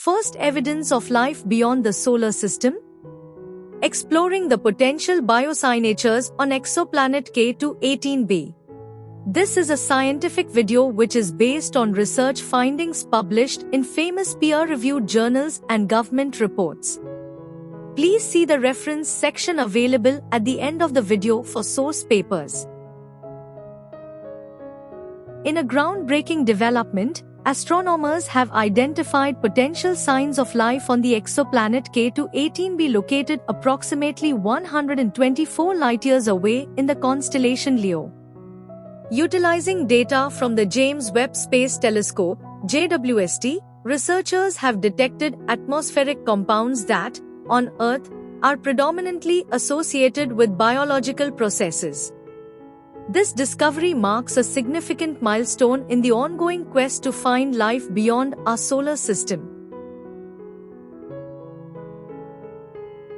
First evidence of life beyond the solar system? Exploring the potential biosignatures on exoplanet K2-18b. This is a scientific video which is based on research findings published in famous peer-reviewed journals and government reports. Please see the reference section available at the end of the video for source papers. In a groundbreaking development, astronomers have identified potential signs of life on the exoplanet K2-18b located approximately 124 light-years away in the constellation Leo. Utilizing data from the James Webb Space Telescope, JWST, researchers have detected atmospheric compounds that, on Earth, are predominantly associated with biological processes. This discovery marks a significant milestone in the ongoing quest to find life beyond our solar system.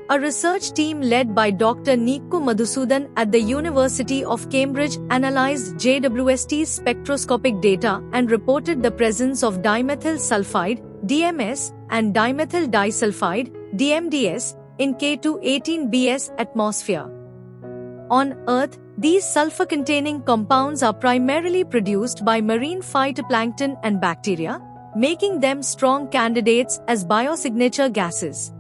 A research team led by Dr. Nikku Madhusudan at the University of Cambridge analyzed JWST's spectroscopic data and reported the presence of dimethyl sulfide (DMS) and dimethyl disulfide (DMDS) in K2-18b's atmosphere. On Earth, these sulfur-containing compounds are primarily produced by marine phytoplankton and bacteria, making them strong candidates as biosignature gases.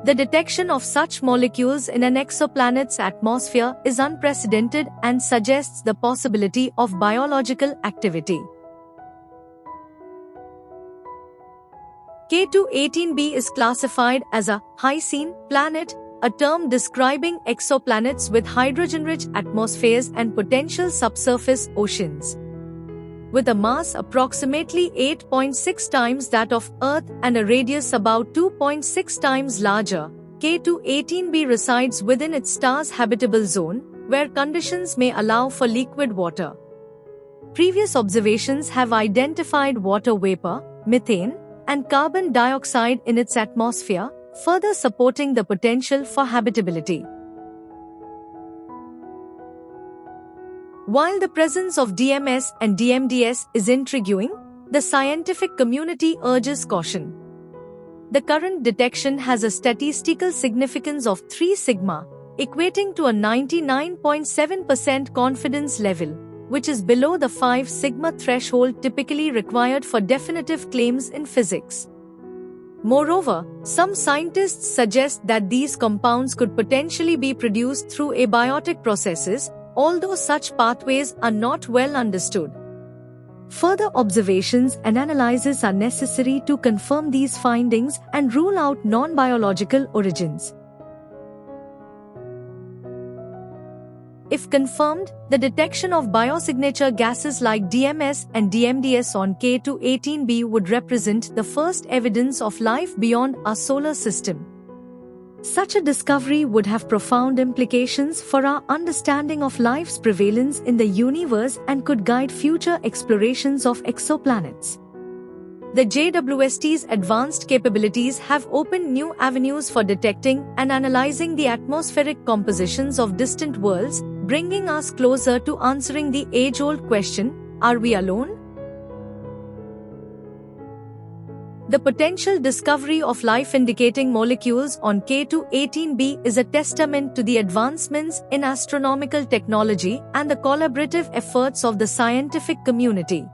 The detection of such molecules in an exoplanet's atmosphere is unprecedented and suggests the possibility of biological activity. K2-18b is classified as a Hycean planet, a term describing exoplanets with hydrogen-rich atmospheres and potential subsurface oceans. With a mass approximately 8.6 times that of Earth and a radius about 2.6 times larger, K2-18b resides within its star's habitable zone, where conditions may allow for liquid water. Previous observations have identified water vapor, methane, and carbon dioxide in its atmosphere, further supporting the potential for habitability. While the presence of DMS and DMDS is intriguing, the scientific community urges caution. The current detection has a statistical significance of 3 sigma, equating to a 99.7% confidence level, which is below the 5 sigma threshold typically required for definitive claims in physics. Moreover, some scientists suggest that these compounds could potentially be produced through abiotic processes, although such pathways are not well understood. Further observations and analyses are necessary to confirm these findings and rule out non-biological origins. If confirmed, the detection of biosignature gases like DMS and DMDS on K2-18b would represent the first evidence of life beyond our solar system. Such a discovery would have profound implications for our understanding of life's prevalence in the universe and could guide future explorations of exoplanets. The JWST's advanced capabilities have opened new avenues for detecting and analyzing the atmospheric compositions of distant worlds, bringing us closer to answering the age-old question, are we alone? The potential discovery of life indicating molecules on K2-18b is a testament to the advancements in astronomical technology and the collaborative efforts of the scientific community.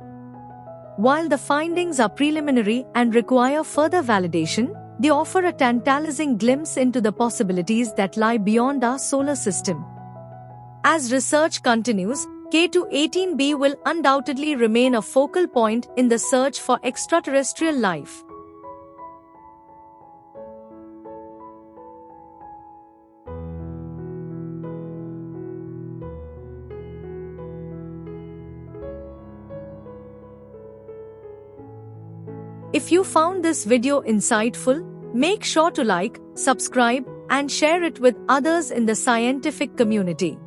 While the findings are preliminary and require further validation, they offer a tantalizing glimpse into the possibilities that lie beyond our solar system. As research continues, K2-18b will undoubtedly remain a focal point in the search for extraterrestrial life. If you found this video insightful, make sure to like, subscribe, and share it with others in the scientific community.